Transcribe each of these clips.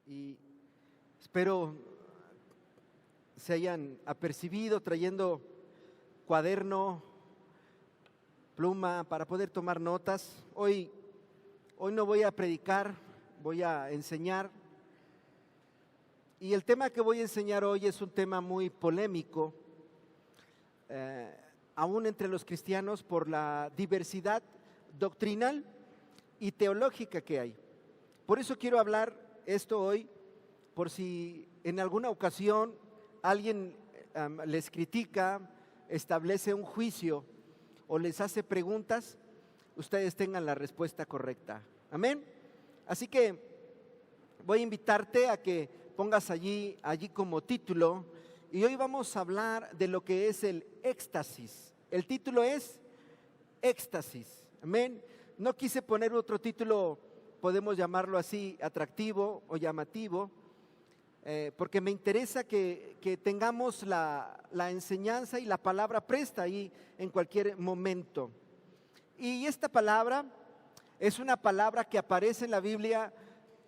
y espero se hayan apercibido trayendo cuaderno, pluma para poder tomar notas. Hoy no voy a predicar, voy a enseñar. Y el tema que voy a enseñar hoy es un tema muy polémico, aún entre los cristianos, por la diversidad doctrinal y teológica que hay. Por eso quiero hablar esto hoy, por si en alguna ocasión alguien les critica, establece un juicio o les hace preguntas, ustedes tengan la respuesta correcta. Amén. Así que voy a invitarte a que pongas allí como título, y hoy vamos a hablar de lo que es el éxtasis. El título es éxtasis. Amén. No quise poner otro título, podemos llamarlo así, atractivo o llamativo, porque me interesa que tengamos la enseñanza y la palabra presta ahí en cualquier momento. Y esta palabra es una palabra que aparece en la Biblia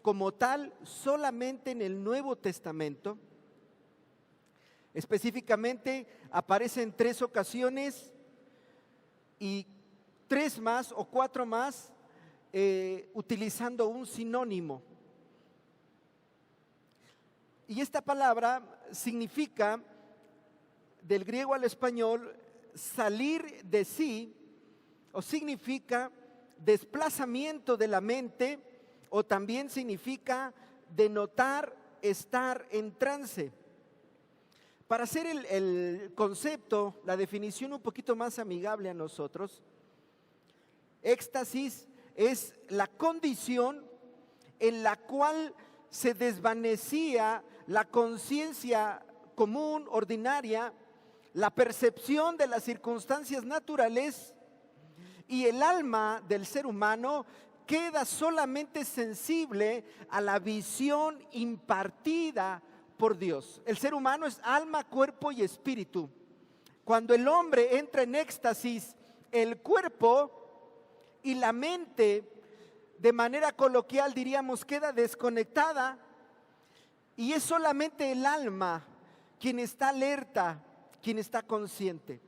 como tal solamente en el Nuevo Testamento. Específicamente aparece en 3 ocasiones y 3 más o 4 más utilizando un sinónimo. Y esta palabra significa, del griego al español, salir de sí, o significa desplazamiento de la mente, o también significa denotar estar en trance. Para hacer el concepto, la definición un poquito más amigable a nosotros, éxtasis es la condición en la cual se desvanecía la conciencia común, ordinaria, la percepción de las circunstancias naturales, y el alma del ser humano queda solamente sensible a la visión impartida por Dios. El ser humano es alma, cuerpo y espíritu. Cuando el hombre entra en éxtasis, el cuerpo y la mente, de manera coloquial diríamos, queda desconectada, y es solamente el alma quien está alerta, quien está consciente.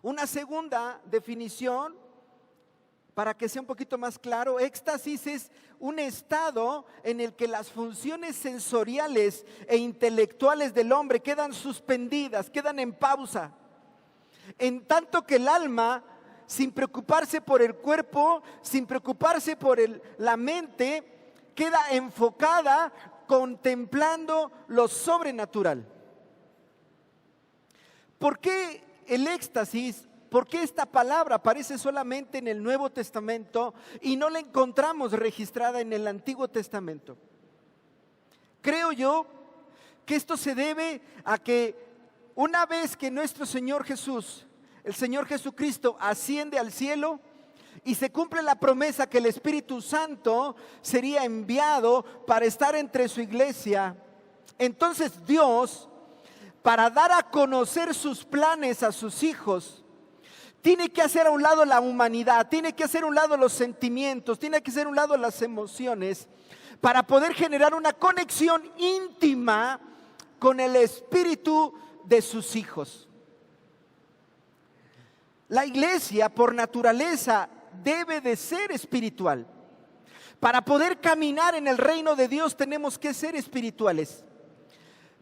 Una segunda definición, para que sea un poquito más claro, éxtasis es un estado en el que las funciones sensoriales e intelectuales del hombre quedan suspendidas, quedan en pausa, en tanto que el alma, sin preocuparse por el cuerpo, sin preocuparse por la mente, queda enfocada contemplando lo sobrenatural. ¿Por qué el éxtasis? ¿Por qué esta palabra aparece solamente en el Nuevo Testamento y no la encontramos registrada en el Antiguo Testamento? Creo yo que esto se debe a que una vez que nuestro Señor Jesús, el Señor Jesucristo, asciende al cielo y se cumple la promesa que el Espíritu Santo sería enviado para estar entre su iglesia, entonces Dios, para dar a conocer sus planes a sus hijos, tiene que hacer a un lado la humanidad, tiene que hacer a un lado los sentimientos, tiene que hacer a un lado las emociones, para poder generar una conexión íntima con el espíritu de sus hijos. La iglesia, por naturaleza, debe de ser espiritual. Para poder caminar en el reino de Dios tenemos que ser espirituales.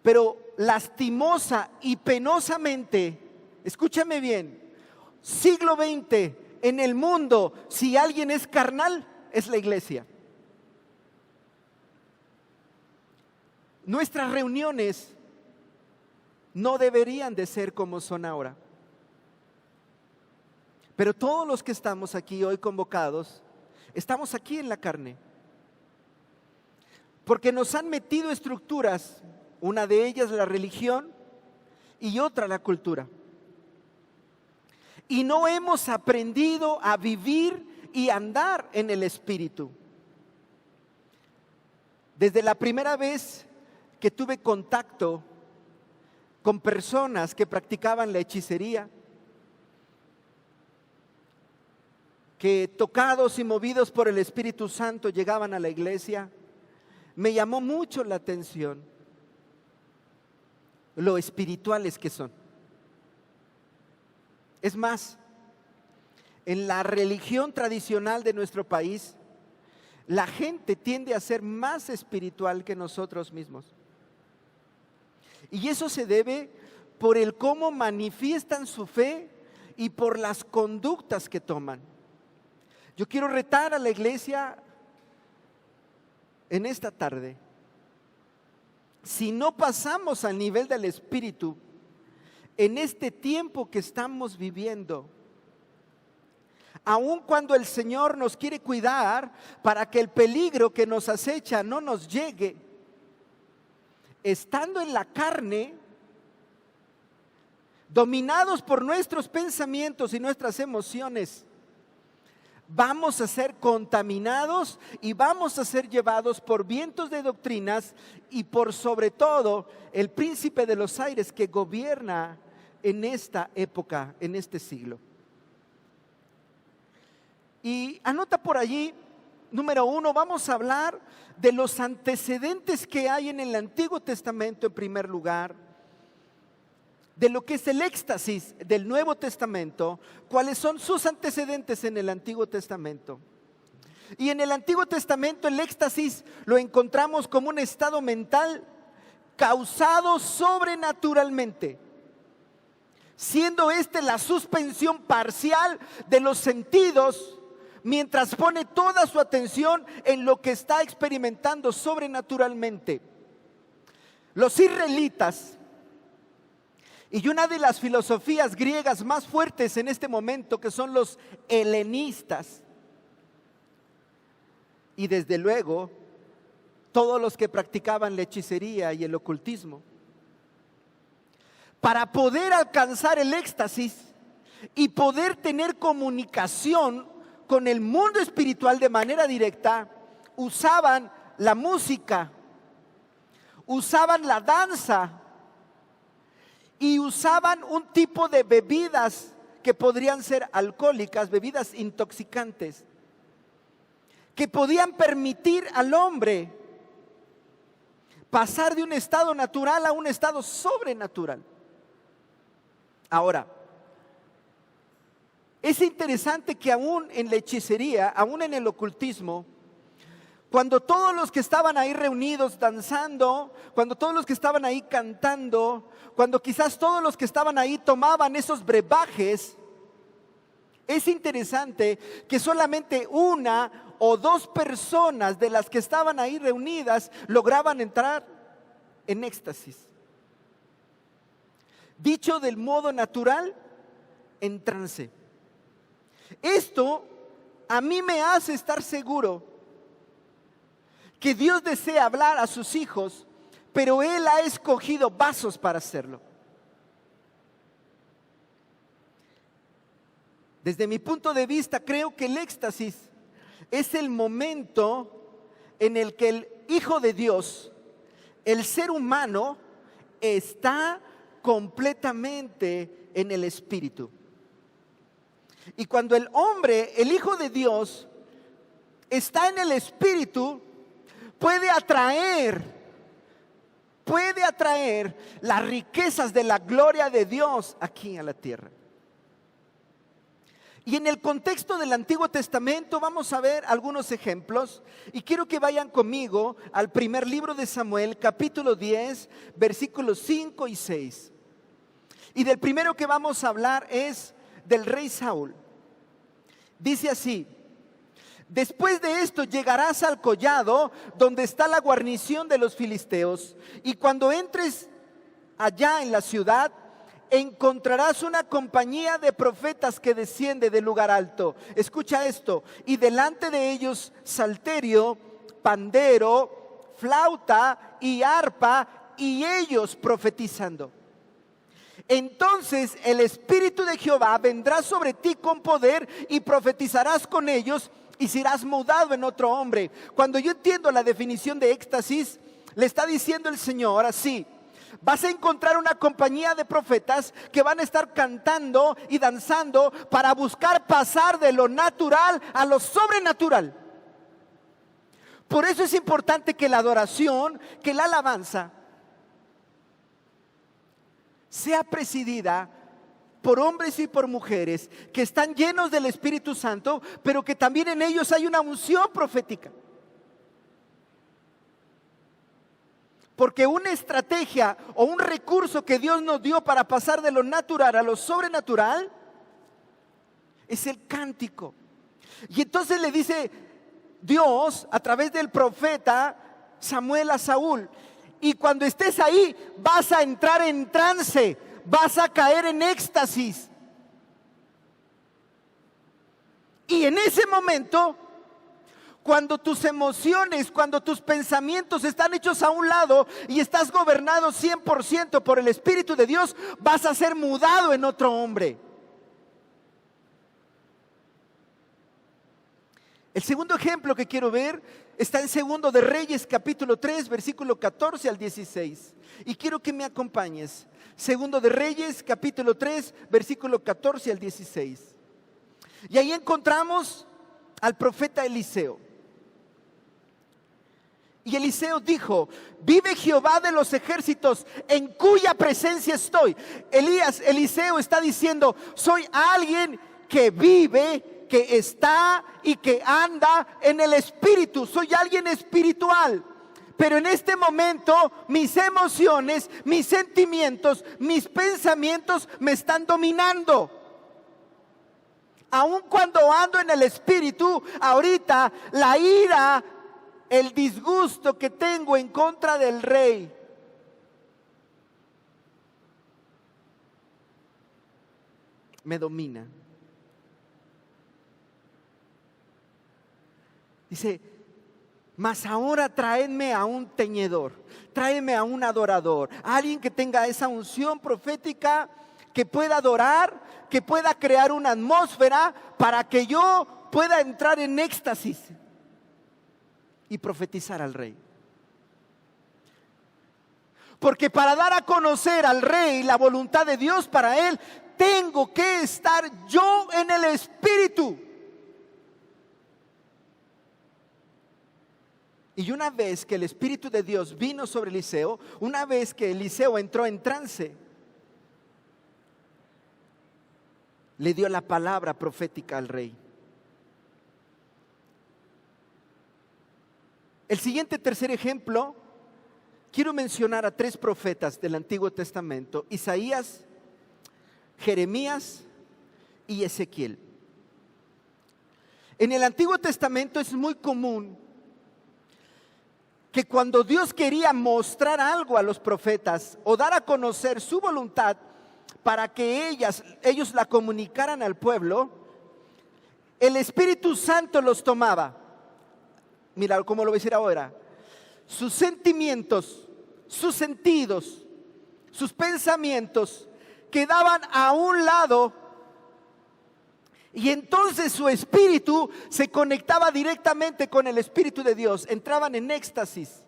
Pero lastimosa y penosamente, escúchame bien, siglo XX, en el mundo, si alguien es carnal, es la iglesia. Nuestras reuniones no deberían de ser como son ahora. Pero todos los que estamos aquí hoy convocados, estamos aquí en la carne. Porque nos han metido estructuras, una de ellas la religión y otra la cultura. Y no hemos aprendido a vivir y andar en el Espíritu. Desde la primera vez que tuve contacto con personas que practicaban la hechicería, que tocados y movidos por el Espíritu Santo llegaban a la iglesia, me llamó mucho la atención lo espirituales que son. Es más, en la religión tradicional de nuestro país, la gente tiende a ser más espiritual que nosotros mismos. Y eso se debe por el cómo manifiestan su fe y por las conductas que toman. Yo quiero retar a la iglesia en esta tarde. Si no pasamos al nivel del Espíritu en este tiempo que estamos viviendo, aun cuando el Señor nos quiere cuidar para que el peligro que nos acecha no nos llegue, estando en la carne, dominados por nuestros pensamientos y nuestras emociones, vamos a ser contaminados y vamos a ser llevados por vientos de doctrinas y por sobre todo el príncipe de los aires que gobierna en esta época, en este siglo. Y anota por allí, número 1, vamos a hablar de los antecedentes que hay en el Antiguo Testamento en primer lugar, de lo que es el éxtasis del Nuevo Testamento, cuáles son sus antecedentes en el Antiguo Testamento. Y en el Antiguo Testamento el éxtasis lo encontramos como un estado mental causado sobrenaturalmente, siendo la suspensión parcial de los sentidos, mientras pone toda su atención en lo que está experimentando sobrenaturalmente. Los israelitas, y una de las filosofías griegas más fuertes en este momento, que son los helenistas, y desde luego todos los que practicaban la hechicería y el ocultismo, para poder alcanzar el éxtasis y poder tener comunicación con el mundo espiritual de manera directa, usaban la música, usaban la danza y usaban un tipo de bebidas que podrían ser alcohólicas, bebidas intoxicantes, que podían permitir al hombre pasar de un estado natural a un estado sobrenatural. Ahora, es interesante que aún en la hechicería, aún en el ocultismo, cuando todos los que estaban ahí reunidos danzando, cuando todos los que estaban ahí cantando, cuando quizás todos los que estaban ahí tomaban esos brebajes, es interesante que solamente una o dos personas de las que estaban ahí reunidas lograban entrar en éxtasis. Dicho del modo natural, en trance. Esto a mí me hace estar seguro que Dios desea hablar a sus hijos, pero Él ha escogido vasos para hacerlo. Desde mi punto de vista, creo que el éxtasis es el momento en el que el Hijo de Dios, el ser humano, está completamente en el Espíritu. Y cuando el hombre, el Hijo de Dios, está en el Espíritu, puede atraer las riquezas de la gloria de Dios aquí a la tierra. Y en el contexto del Antiguo Testamento vamos a ver algunos ejemplos, y quiero que vayan conmigo al primer libro de Samuel, capítulo 10, versículos 5 y 6. Y del primero que vamos a hablar es del rey Saúl. Dice así: después de esto llegarás al collado donde está la guarnición de los filisteos, y cuando entres allá en la ciudad, encontrarás una compañía de profetas que desciende del lugar alto. Escucha esto: y delante de ellos salterio, pandero, flauta y arpa, y ellos profetizando. Entonces el Espíritu de Jehová vendrá sobre ti con poder, y profetizarás con ellos, y serás mudado en otro hombre. Cuando yo entiendo la definición de éxtasis, le está diciendo el Señor así: vas a encontrar una compañía de profetas que van a estar cantando y danzando para buscar pasar de lo natural a lo sobrenatural. Por eso es importante que la adoración, que la alabanza sea presidida por hombres y por mujeres que están llenos del Espíritu Santo, pero que también en ellos hay una unción profética. Porque una estrategia o un recurso que Dios nos dio para pasar de lo natural a lo sobrenatural es el cántico. Y entonces le dice Dios a través del profeta Samuel a Saúl: y cuando estés ahí vas a entrar en trance, vas a caer en éxtasis. Y en ese momento, cuando tus emociones, cuando tus pensamientos están hechos a un lado y estás gobernado 100% por el Espíritu de Dios, vas a ser mudado en otro hombre. El segundo ejemplo que quiero ver está en Segundo de Reyes, capítulo 3, versículo 14 al 16. Y quiero que me acompañes. Segundo de Reyes, capítulo 3, versículo 14 al 16. Y ahí encontramos al profeta Eliseo. Y Eliseo dijo: vive Jehová de los ejércitos, en cuya presencia estoy. Eliseo está diciendo: soy alguien que vive, que está y que anda en el Espíritu. Soy alguien espiritual. Pero en este momento mis emociones, mis sentimientos, mis pensamientos me están dominando. Aun cuando ando en el Espíritu, ahorita la ira, el disgusto que tengo en contra del rey me domina. Dice: mas ahora traedme a un teñedor, tráeme a un adorador, a alguien que tenga esa unción profética, que pueda adorar, que pueda crear una atmósfera para que yo pueda entrar en éxtasis y profetizar al rey. Porque para dar a conocer al rey la voluntad de Dios para él, tengo que estar yo en el Espíritu. Y una vez que el Espíritu de Dios vino sobre Eliseo, una vez que Eliseo entró en trance, le dio la palabra profética al rey. El siguiente tercer ejemplo, quiero mencionar a 3 profetas del Antiguo Testamento: Isaías, Jeremías y Ezequiel. En el Antiguo Testamento es muy común que cuando Dios quería mostrar algo a los profetas o dar a conocer su voluntad para que ellos la comunicaran al pueblo, el Espíritu Santo los tomaba. Mira cómo lo voy a decir ahora. Sus sentimientos, sus sentidos, sus pensamientos quedaban a un lado, y entonces su espíritu se conectaba directamente con el Espíritu de Dios. Entraban en éxtasis.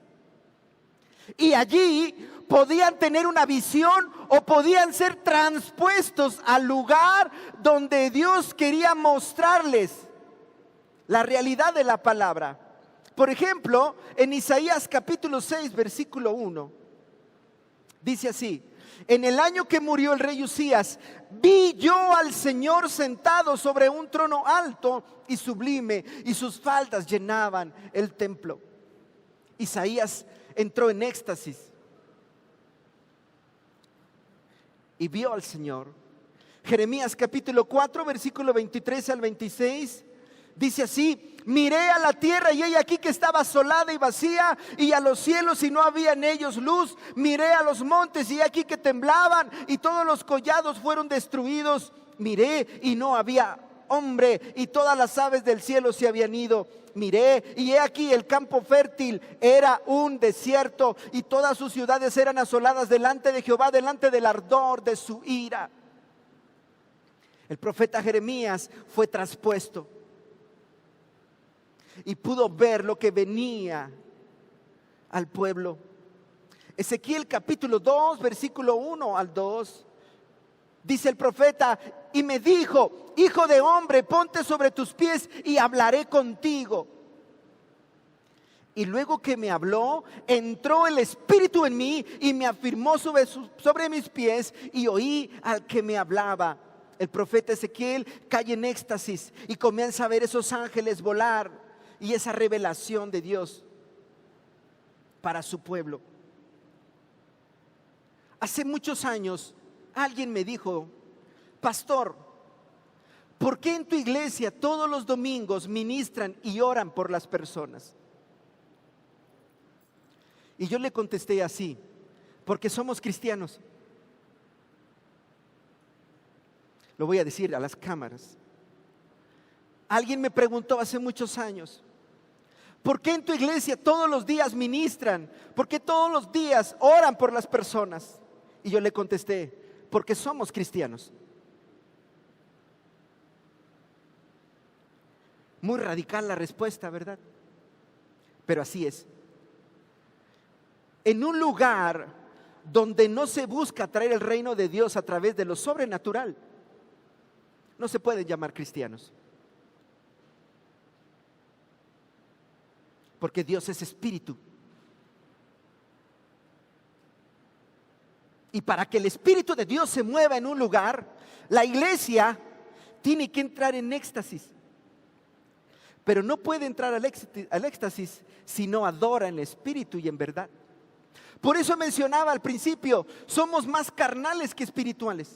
Y allí podían tener una visión o podían ser transpuestos al lugar donde Dios quería mostrarles la realidad de la palabra. Por ejemplo, en Isaías capítulo 6, versículo 1, dice así: en el año que murió el rey Usías, vi yo al Señor sentado sobre un trono alto y sublime, y sus faldas llenaban el templo. Isaías entró en éxtasis y vio al Señor. Jeremías capítulo 4, versículo 23 al 26, dice así: miré a la tierra y he aquí que estaba asolada y vacía, y a los cielos y no había en ellos luz. Miré a los montes y he aquí que temblaban, y todos los collados fueron destruidos. Miré y no había hombre, y todas las aves del cielo se habían ido. Miré y he aquí el campo fértil era un desierto, y todas sus ciudades eran asoladas delante de Jehová, delante del ardor de su ira. El profeta Jeremías fue traspuesto y pudo ver lo que venía al pueblo. Ezequiel capítulo 2, versículo 1 al 2, dice el profeta: y me dijo: hijo de hombre, ponte sobre tus pies y hablaré contigo. Y luego que me habló, entró el Espíritu en mí y me afirmó sobre mis pies, y oí al que me hablaba. El profeta Ezequiel cae en éxtasis y comienza a ver esos ángeles volar y esa revelación de Dios para su pueblo. Hace muchos años alguien me dijo: pastor, ¿por qué en tu iglesia todos los domingos ministran y oran por las personas? Y yo le contesté así: porque somos cristianos. Lo voy a decir a las cámaras. Alguien me preguntó hace muchos años: ¿por qué en tu iglesia todos los días ministran? ¿Por qué todos los días oran por las personas? Y yo le contesté: porque somos cristianos. Muy radical la respuesta, ¿verdad? Pero así es. En un lugar donde no se busca traer el reino de Dios a través de lo sobrenatural, no se pueden llamar cristianos. Porque Dios es espíritu. Y para que el Espíritu de Dios se mueva en un lugar, la iglesia tiene que entrar en éxtasis. Pero no puede entrar al éxtasis si no adora en espíritu y en verdad. Por eso mencionaba al principio, somos más carnales que espirituales.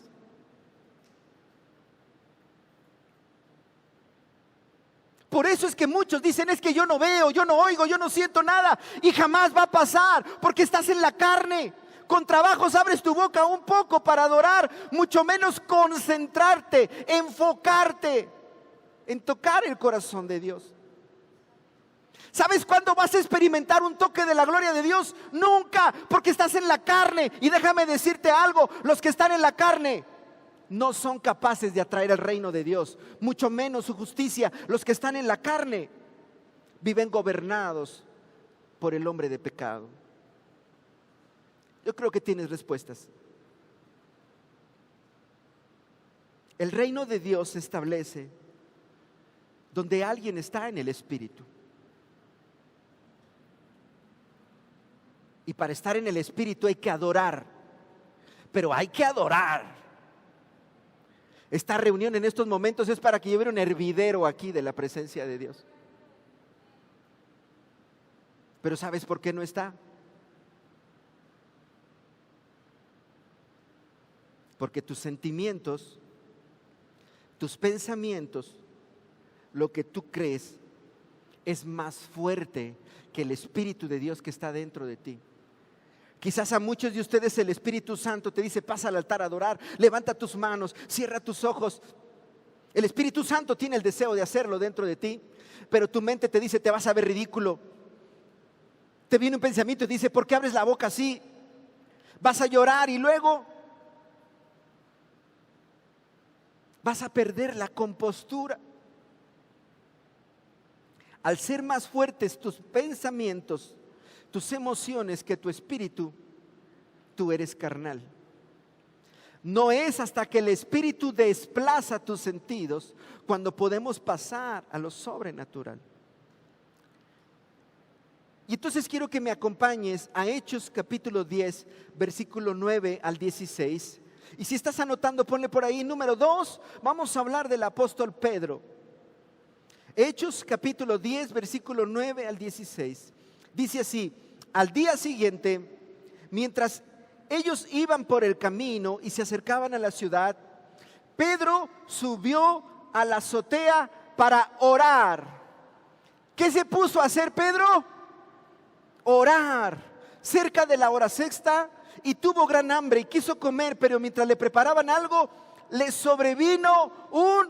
Por eso es que muchos dicen: es que yo no veo, yo no oigo, yo no siento nada. Y jamás va a pasar, porque estás en la carne. Con trabajos abres tu boca un poco para adorar, mucho menos concentrarte, enfocarte en tocar el corazón de Dios. ¿Sabes cuándo vas a experimentar un toque de la gloria de Dios? Nunca, porque estás en la carne. Y déjame decirte algo: los que están en la carne no son capaces de atraer el reino de Dios, mucho menos su justicia. Los que están en la carne viven gobernados por el hombre de pecado. Yo creo que tienes respuestas. El reino de Dios se establece donde alguien está en el Espíritu. Y para estar en el Espíritu hay que adorar. Pero hay que adorar. Esta reunión en estos momentos es para que yo vea un hervidero aquí de la presencia de Dios. Pero ¿sabes por qué no está? Porque tus sentimientos, tus pensamientos, lo que tú crees es más fuerte que el Espíritu de Dios que está dentro de ti. Quizás a muchos de ustedes el Espíritu Santo te dice: pasa al altar a adorar, levanta tus manos, cierra tus ojos. El Espíritu Santo tiene el deseo de hacerlo dentro de ti, pero tu mente te dice: te vas a ver ridículo. Te viene un pensamiento y dice: ¿por qué abres la boca así? Vas a llorar y luego vas a perder la compostura. Al ser más fuertes tus pensamientos, tus emociones que tu espíritu, tú eres carnal. No es hasta que el Espíritu desplaza tus sentidos cuando podemos pasar a lo sobrenatural. Y entonces quiero que me acompañes a Hechos capítulo 10, versículo 9 al 16. Y si estás anotando, ponle por ahí número 2, vamos a hablar del apóstol Pedro. Hechos capítulo 10, versículo 9 al 16. Dice así: al día siguiente, mientras ellos iban por el camino y se acercaban a la ciudad, Pedro subió a la azotea para orar. ¿Qué se puso a hacer Pedro? Orar. Cerca de la hora sexta, y tuvo gran hambre y quiso comer, pero mientras le preparaban algo, le sobrevino un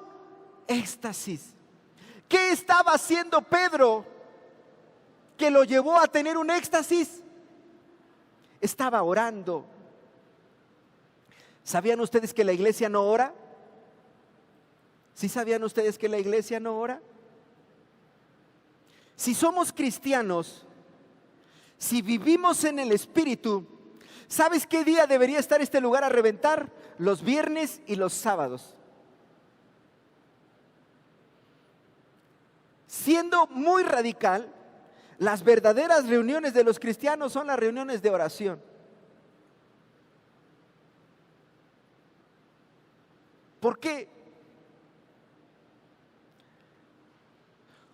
éxtasis. ¿Qué estaba haciendo Pedro que lo llevó a tener un éxtasis? Estaba orando. ¿Sabían ustedes que la iglesia no ora? ¿Sí sabían ustedes que la iglesia no ora? Si somos cristianos, si vivimos en el Espíritu, ¿sabes qué día debería estar este lugar a reventar? Los viernes y los sábados. Siendo muy radical, Las verdaderas reuniones de los cristianos son las reuniones de oración. ¿Por qué?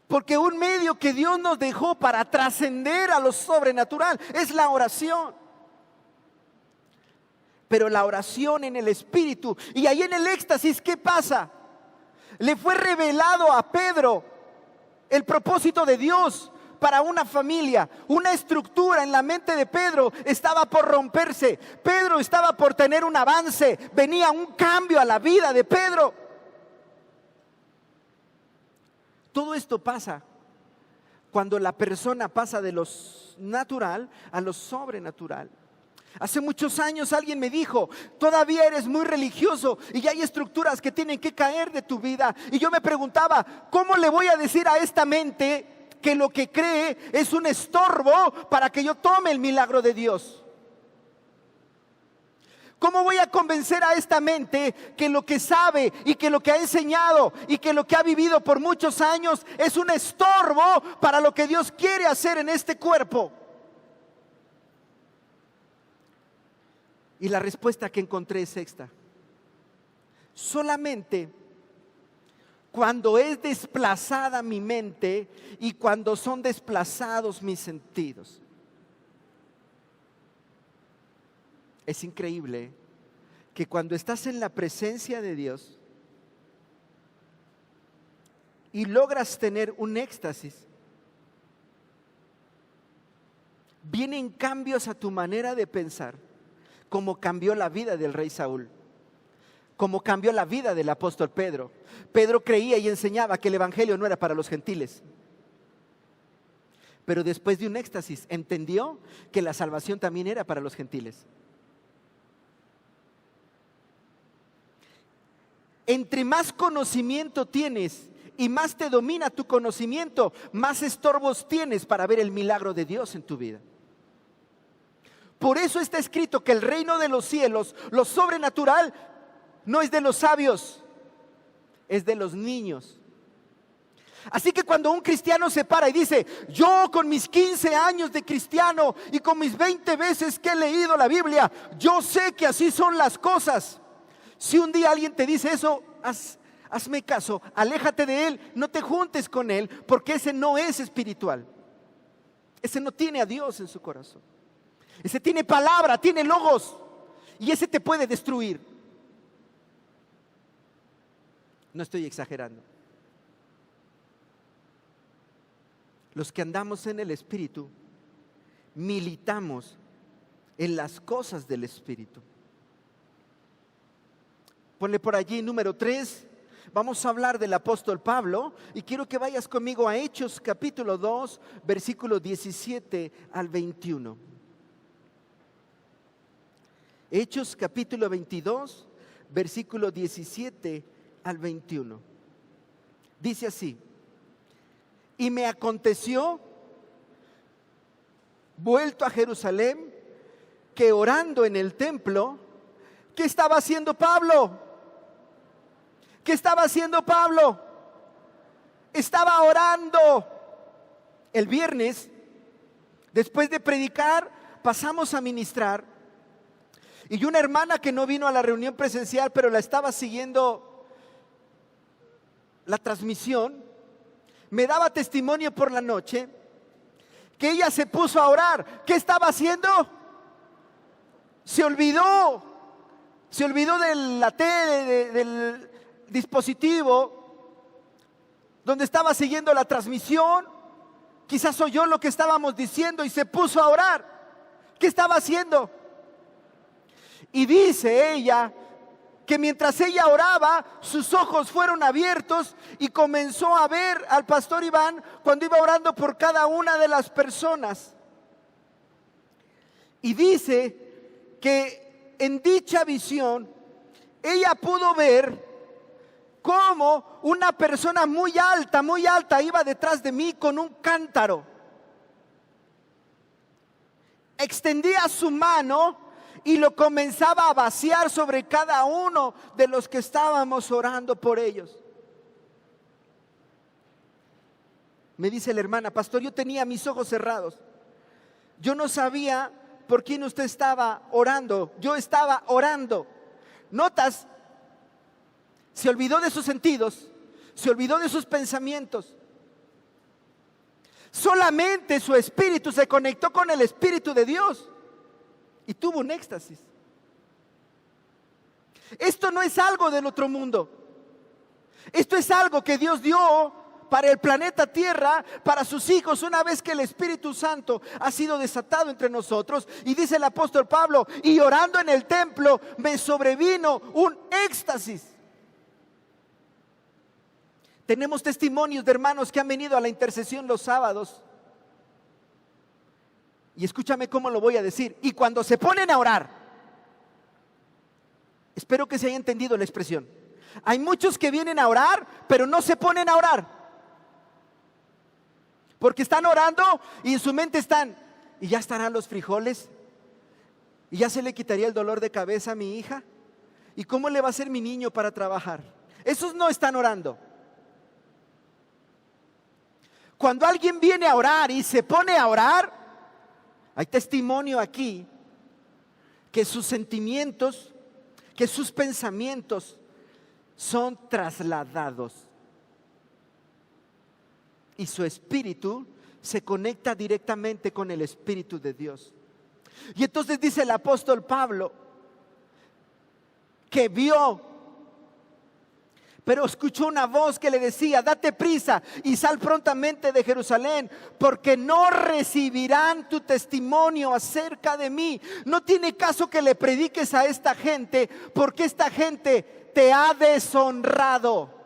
Porque un medio que Dios nos dejó para trascender a lo sobrenatural es la oración. Pero la oración en el Espíritu, y ahí en el éxtasis, ¿qué pasa? Le fue revelado a Pedro el propósito de Dios para una familia. Una estructura en la mente de Pedro estaba por romperse. Pedro estaba por tener un avance. Venía un cambio a la vida de Pedro. Todo esto pasa cuando la persona pasa de lo natural a lo sobrenatural. Hace muchos años alguien me dijo: todavía eres muy religioso y ya hay estructuras que tienen que caer de tu vida. Y yo me preguntaba: ¿cómo le voy a decir a esta mente que lo que cree es un estorbo para que yo tome el milagro de Dios? ¿Cómo voy a convencer a esta mente que lo que sabe y que lo que ha enseñado y que lo que ha vivido por muchos años es un estorbo para lo que Dios quiere hacer en este cuerpo? Y la respuesta que encontré es esta: solamente cuando es desplazada mi mente y cuando son desplazados mis sentidos. Es increíble que cuando estás en la presencia de Dios y logras tener un éxtasis, vienen cambios a tu manera de pensar, como cambió la vida del rey Saúl, como cambió la vida del apóstol Pedro. Pedro creía y enseñaba que el evangelio no era para los gentiles, pero después de un éxtasis entendió que la salvación también era para los gentiles. Entre más conocimiento tienes y más te domina tu conocimiento, más estorbos tienes para ver el milagro de Dios en tu vida. Por eso está escrito que el reino de los cielos, lo sobrenatural, no es de los sabios, es de los niños. Así que cuando un cristiano se para y dice: yo con mis 15 años de cristiano y con mis 20 veces que he leído la Biblia, yo sé que así son las cosas. Si un día alguien te dice eso, hazme caso, aléjate de él, no te juntes con él, porque ese no es espiritual. Ese no tiene a Dios en su corazón. Ese tiene palabra, tiene logos, y ese te puede destruir. No estoy exagerando. Los que andamos en el Espíritu militamos en las cosas del Espíritu. Ponle por allí número 3. Vamos a hablar del apóstol Pablo y quiero que vayas conmigo a Hechos capítulo 2, versículos 17 al 21. Hechos capítulo 22, versículo 17 al 21. Dice así: y me aconteció, vuelto a Jerusalén, que orando en el templo, ¿qué estaba haciendo Pablo? ¿Qué estaba haciendo Pablo? Estaba orando. El viernes, después de predicar, pasamos a ministrar. Y una hermana que no vino a la reunión presencial, pero la estaba siguiendo la transmisión, me daba testimonio por la noche que ella se puso a orar. ¿Qué estaba haciendo? Se olvidó de la tele, del dispositivo donde estaba siguiendo la transmisión. Quizás oyó lo que estábamos diciendo y se puso a orar. ¿Qué estaba haciendo? Y dice ella que mientras ella oraba, sus ojos fueron abiertos y comenzó a ver al pastor Iván cuando iba orando por cada una de las personas. Y dice que en dicha visión ella pudo ver cómo una persona muy alta iba detrás de mí con un cántaro. Extendía su mano y lo comenzaba a vaciar sobre cada uno de los que estábamos orando por ellos. Me dice la hermana: pastor, yo tenía mis ojos cerrados. Yo no sabía por quién usted estaba orando. Yo estaba orando. ¿Notas? Se olvidó de sus sentidos, se olvidó de sus pensamientos. Solamente su espíritu se conectó con el Espíritu de Dios y tuvo un éxtasis. Esto no es algo del otro mundo. Esto es algo que Dios dio para el planeta Tierra, para sus hijos, una vez que el Espíritu Santo ha sido desatado entre nosotros. Y dice el apóstol Pablo: y orando en el templo me sobrevino un éxtasis. Tenemos testimonios de hermanos que han venido a la intercesión los sábados. Y escúchame cómo lo voy a decir. Y cuando se ponen a orar, espero que se haya entendido la expresión. Hay muchos que vienen a orar, pero no se ponen a orar. Porque están orando y en su mente están: ¿y ya estarán los frijoles? ¿Y ya se le quitaría el dolor de cabeza a mi hija? ¿Y cómo le va a hacer mi niño para trabajar? Esos no están orando. Cuando alguien viene a orar y se pone a orar, hay testimonio aquí que sus sentimientos, que sus pensamientos son trasladados. Y su espíritu se conecta directamente con el Espíritu de Dios. Y entonces dice el apóstol Pablo que vio, pero escuchó una voz que le decía: date prisa y sal prontamente de Jerusalén, porque no recibirán tu testimonio acerca de mí. No tiene caso que le prediques a esta gente, porque esta gente te ha deshonrado.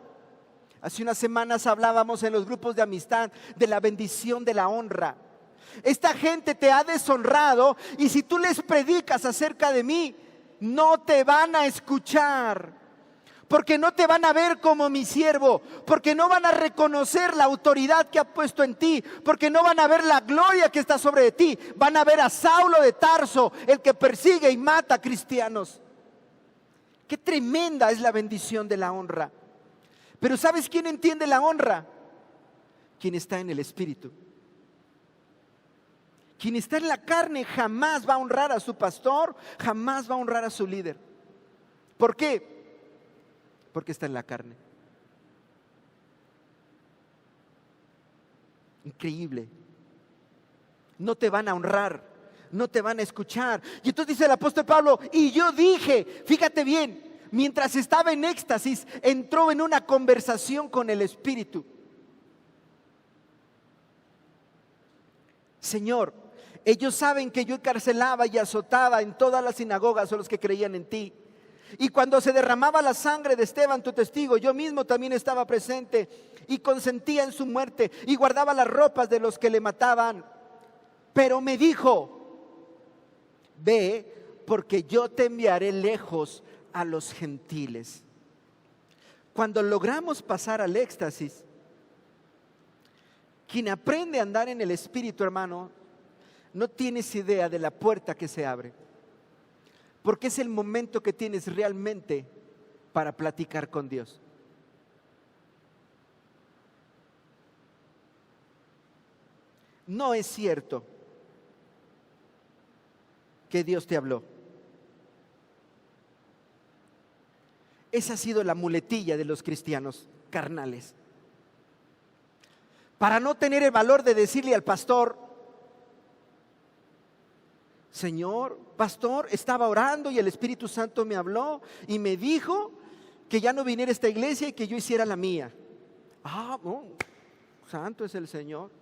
Hace unas semanas hablábamos en los grupos de amistad de la bendición de la honra. Esta gente te ha deshonrado, y si tú les predicas acerca de mí, no te van a escuchar. Porque no te van a ver como mi siervo, porque no van a reconocer la autoridad que ha puesto en ti, porque no van a ver la gloria que está sobre de ti. Van a ver a Saulo de Tarso, el que persigue y mata a cristianos. Qué tremenda es la bendición de la honra. Pero ¿sabes quién entiende la honra? Quien está en el Espíritu. Quien está en la carne jamás va a honrar a su pastor, jamás va a honrar a su líder. ¿Por qué? Porque está en la carne. Increíble. No te van a honrar, no te van a escuchar. Y entonces dice el apóstol Pablo: y yo dije, fíjate bien, mientras estaba en éxtasis, entró en una conversación con el Espíritu. Señor, ellos saben que yo encarcelaba y azotaba en todas las sinagogas a los que creían en ti. Y cuando se derramaba la sangre de Esteban, tu testigo, yo mismo también estaba presente y consentía en su muerte y guardaba las ropas de los que le mataban. Pero me dijo: ve, porque yo te enviaré lejos a los gentiles. Cuando logramos pasar al éxtasis, quien aprende a andar en el Espíritu, hermano, no tienes idea de la puerta que se abre. Porque es el momento que tienes realmente para platicar con Dios. No es cierto que Dios te habló. Esa ha sido la muletilla de los cristianos carnales. Para no tener el valor de decirle al pastor: Señor, pastor, estaba orando y el Espíritu Santo me habló y me dijo que ya no viniera a esta iglesia y que yo hiciera la mía. Santo es el Señor.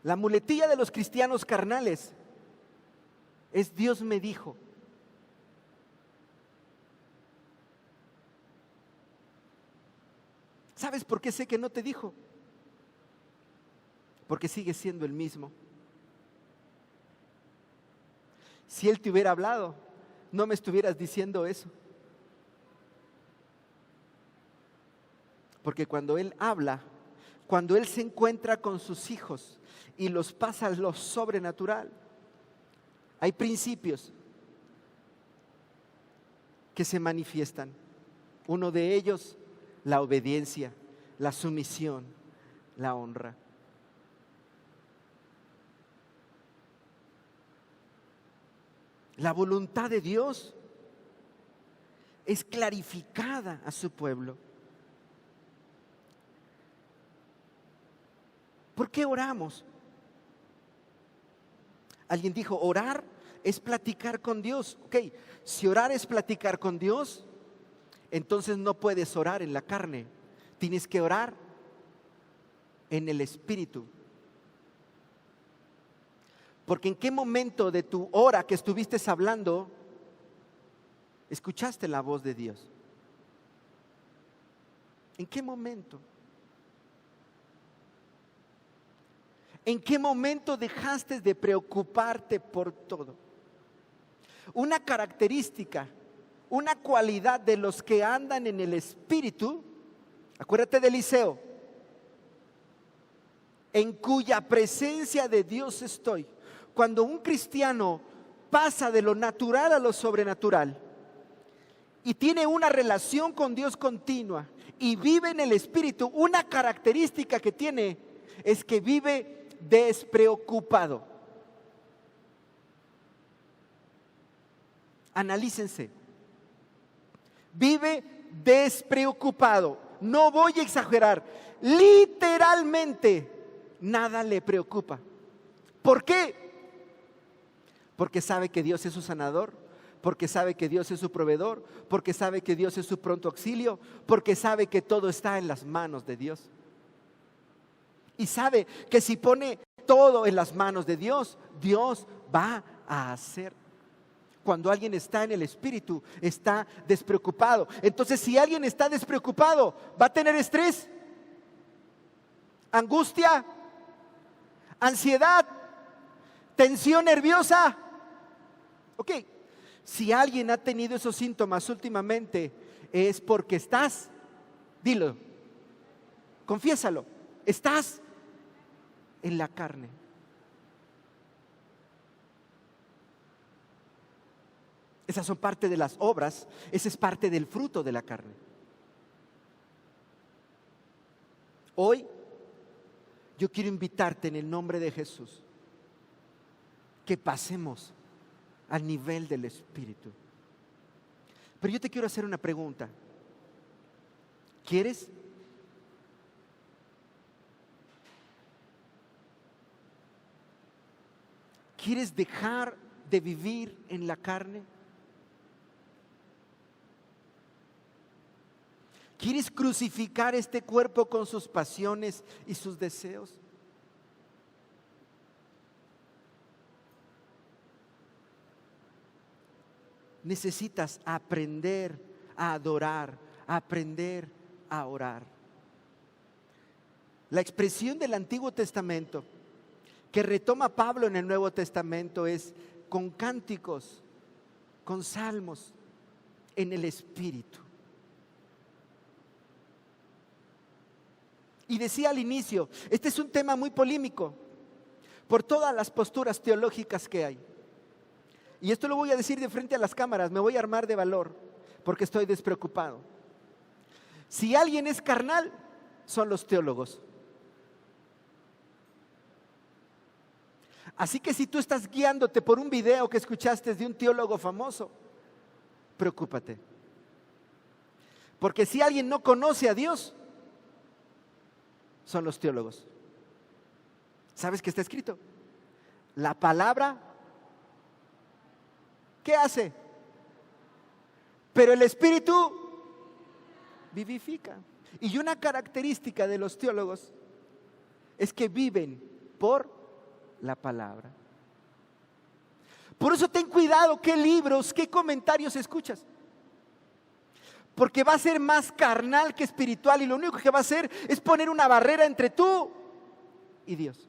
La muletilla de los cristianos carnales es: Dios me dijo. ¿Sabes por qué sé que no te dijo? Porque sigue siendo el mismo. Si Él te hubiera hablado, no me estuvieras diciendo eso. Porque cuando Él habla, cuando Él se encuentra con sus hijos y los pasa a lo sobrenatural, hay principios que se manifiestan. Uno de ellos, la obediencia. la sumisión, la honra. La voluntad de Dios es clarificada a su pueblo. ¿Por qué oramos? Alguien dijo, orar es platicar con Dios. Ok, si orar es platicar con Dios, entonces no puedes orar en la carne. Tienes que orar en el Espíritu. Porque en qué momento de tu hora que estuviste hablando, escuchaste la voz de Dios. ¿En qué momento? ¿En qué momento dejaste de preocuparte por todo? Una característica, una cualidad de los que andan en el Espíritu, acuérdate de Eliseo, en cuya presencia de Dios estoy. Cuando un cristiano pasa de lo natural a lo sobrenatural y tiene una relación con Dios continua y vive en el Espíritu, una característica que tiene es que vive despreocupado. Analícense. Vive despreocupado. No voy a exagerar. Literalmente nada le preocupa. ¿Por qué? Porque sabe que Dios es su sanador, porque sabe que Dios es su proveedor, porque sabe que Dios es su pronto auxilio, porque sabe que todo está en las manos de Dios. Y sabe que si pone todo en las manos de Dios, Dios va a hacer. Cuando alguien está en el Espíritu, está despreocupado. Entonces, si alguien está despreocupado, ¿va a tener estrés? ¿Angustia? ¿Ansiedad? ¿Tensión nerviosa? Ok, si alguien ha tenido esos síntomas últimamente, es porque estás, dilo, confiésalo, estás en la carne. Esas son parte de las obras, esa es parte del fruto de la carne. Hoy yo quiero invitarte en el nombre de Jesús que pasemos al nivel del Espíritu. Pero yo te quiero hacer una pregunta. ¿Quieres? ¿Quieres dejar de vivir en la carne? ¿Quieres crucificar este cuerpo con sus pasiones y sus deseos? Necesitas aprender a adorar, aprender a orar. La expresión del Antiguo Testamento que retoma Pablo en el Nuevo Testamento es con cánticos, con salmos, en el Espíritu. Y decía al inicio, este es un tema muy polémico por todas las posturas teológicas que hay. Y esto lo voy a decir de frente a las cámaras, me voy a armar de valor porque estoy despreocupado. Si alguien es carnal, son los teólogos. Así que si tú estás guiándote por un video que escuchaste de un teólogo famoso, preocúpate. Porque si alguien no conoce a Dios, son los teólogos. ¿Sabes qué está escrito? La palabra, ¿qué hace? Pero el Espíritu vivifica. Y una característica de los teólogos es que viven por la palabra. Por eso ten cuidado qué libros, qué comentarios escuchas. Porque va a ser más carnal que espiritual y lo único que va a hacer es poner una barrera entre tú y Dios.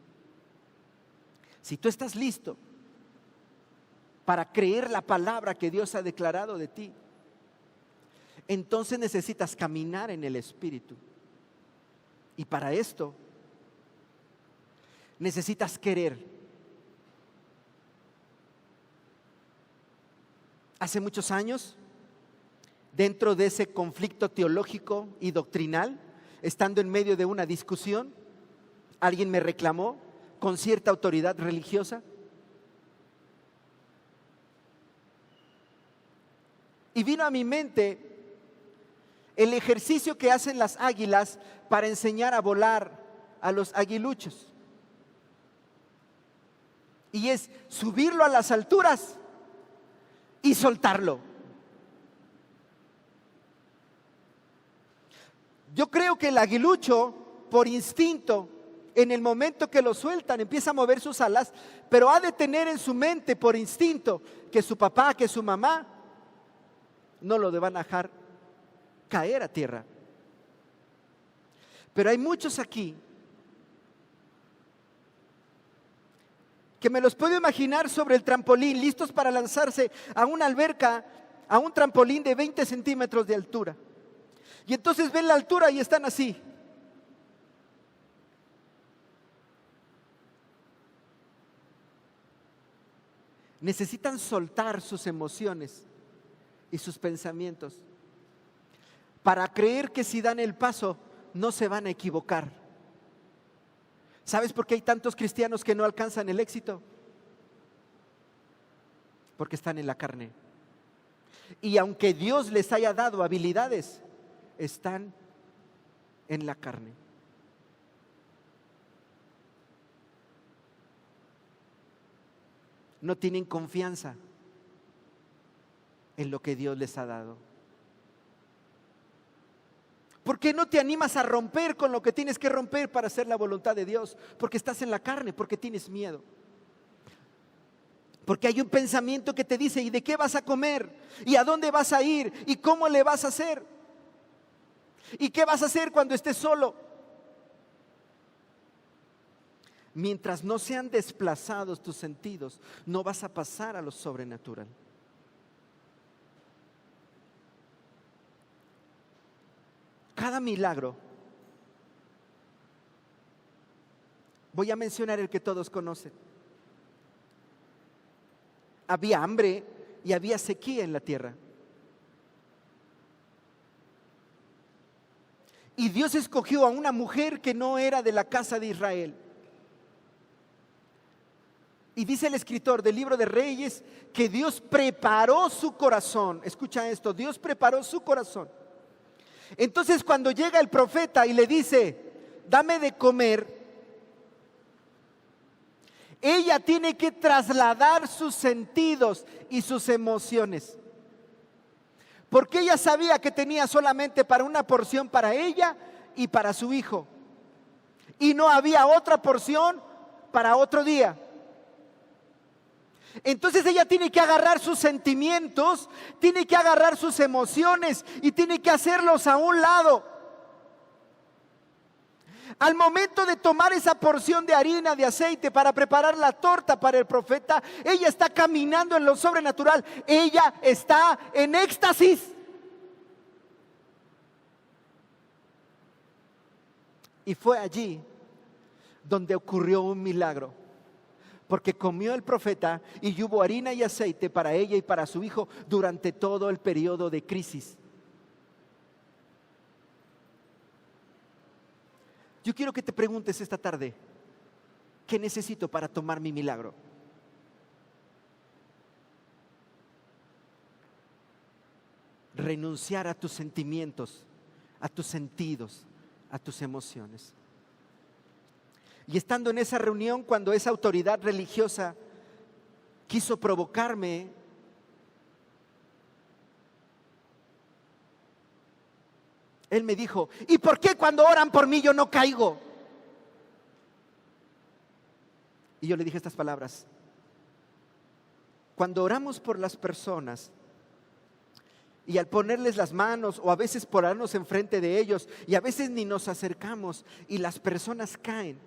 Si tú estás listo para creer la palabra que Dios ha declarado de ti, entonces necesitas caminar en el Espíritu. Y para esto necesitas querer. Hace muchos años, dentro de ese conflicto teológico y doctrinal, estando en medio de una discusión, alguien me reclamó con cierta autoridad religiosa. Y vino a mi mente el ejercicio que hacen las águilas para enseñar a volar a los aguiluchos. Y es subirlo a las alturas y soltarlo. Yo creo que el aguilucho, por instinto, en el momento que lo sueltan, empieza a mover sus alas, pero ha de tener en su mente, por instinto, que su papá, que su mamá, no lo van a dejar caer a tierra. Pero hay muchos aquí que me los puedo imaginar sobre el trampolín, listos para lanzarse a una alberca, a un trampolín de 20 centímetros de altura. Y entonces ven la altura y están así. Necesitan soltar sus emociones y sus pensamientos para creer que si dan el paso no se van a equivocar. ¿Sabes por qué hay tantos cristianos que no alcanzan el éxito? Porque están en la carne. Y aunque Dios les haya dado habilidades, están en la carne. No tienen confianza en lo que Dios les ha dado. ¿Por qué no te animas a romper con lo que tienes que romper para hacer la voluntad de Dios? Porque estás en la carne, porque tienes miedo. Porque hay un pensamiento que te dice: ¿y de qué vas a comer? ¿Y a dónde vas a ir? ¿Y cómo le vas a hacer? ¿Y qué vas a hacer cuando estés solo? Mientras no sean desplazados tus sentidos, no vas a pasar a lo sobrenatural. Cada milagro, voy a mencionar el que todos conocen. Había hambre y había sequía en la tierra. Y Dios escogió a una mujer que no era de la casa de Israel. Y dice el escritor del libro de Reyes que Dios preparó su corazón. Escucha esto: Dios preparó su corazón. Entonces, cuando llega el profeta y le dice: dame de comer, ella tiene que trasladar sus sentidos y sus emociones. Porque ella sabía que tenía solamente para una porción para ella y para su hijo. Y no había otra porción para otro día. Entonces ella tiene que agarrar sus sentimientos, tiene que agarrar sus emociones y tiene que hacerlos a un lado. Al momento de tomar esa porción de harina, de aceite para preparar la torta para el profeta, ella está caminando en lo sobrenatural. Ella está en éxtasis. Y fue allí donde ocurrió un milagro. Porque comió el profeta y hubo harina y aceite para ella y para su hijo durante todo el periodo de crisis. Yo quiero que te preguntes esta tarde: ¿qué necesito para tomar mi milagro? Renunciar a tus sentimientos, a tus sentidos, a tus emociones. Y estando en esa reunión, cuando esa autoridad religiosa quiso provocarme, él me dijo: ¿y por qué cuando oran por mí yo no caigo? Y yo le dije estas palabras: cuando oramos por las personas y al ponerles las manos, o a veces pararnos enfrente de ellos, y a veces ni nos acercamos y las personas caen,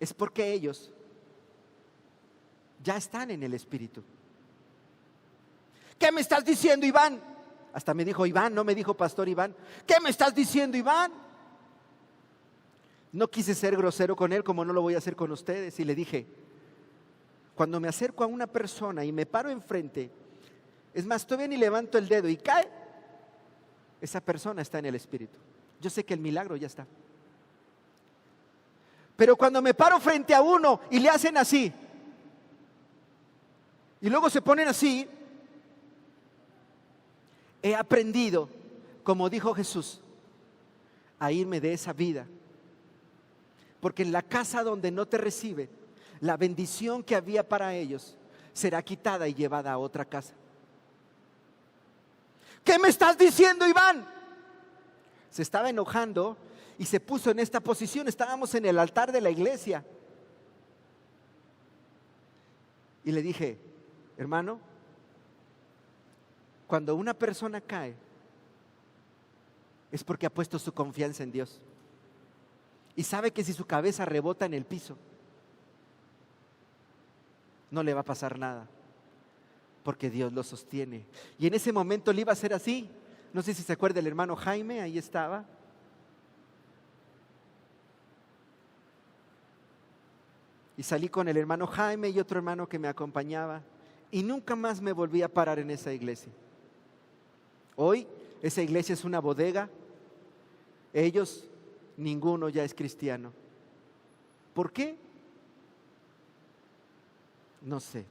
es porque ellos ya están en el Espíritu. ¿Qué me estás diciendo, Iván? Hasta me dijo Iván, no me dijo Pastor Iván. ¿Qué me estás diciendo, Iván? No quise ser grosero con él, como no lo voy a hacer con ustedes, y le dije: cuando me acerco a una persona y me paro enfrente, es más, todavía ni levanto el dedo y cae, esa persona está en el Espíritu. Yo sé que el milagro ya está. Pero cuando me paro frente a uno y le hacen así, y luego se ponen así, he aprendido, como dijo Jesús, a irme de esa vida. Porque en la casa donde no te recibe, la bendición que había para ellos será quitada y llevada a otra casa. ¿Qué me estás diciendo, Iván? Se estaba enojando y se puso en esta posición. Estábamos en el altar de la iglesia. Y le dije, hermano, cuando una persona cae, es porque ha puesto su confianza en Dios. Y sabe que si su cabeza rebota en el piso, no le va a pasar nada, porque Dios lo sostiene. Y en ese momento le iba a hacer así. No sé si se acuerda el hermano Jaime, ahí estaba. Y salí con el hermano Jaime y otro hermano que me acompañaba. Y nunca más me volví a parar en esa iglesia. Hoy esa iglesia es una bodega. Ellos, ninguno ya es cristiano. ¿Por qué? No sé.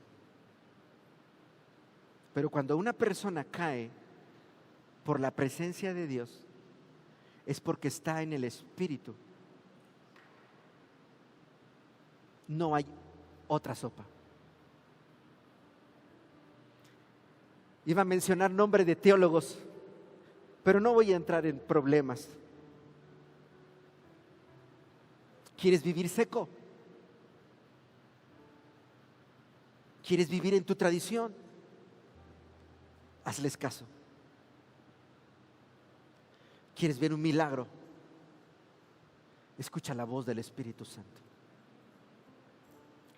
Pero cuando una persona cae por la presencia de Dios, es porque está en el Espíritu. No hay otra sopa. Iba a mencionar nombre de teólogos, pero no voy a entrar en problemas. ¿Quieres vivir seco? ¿Quieres vivir en tu tradición? Hazles caso. ¿Quieres ver un milagro? Escucha la voz del Espíritu Santo.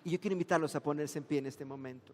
Y yo quiero invitarlos a ponerse en pie en este momento.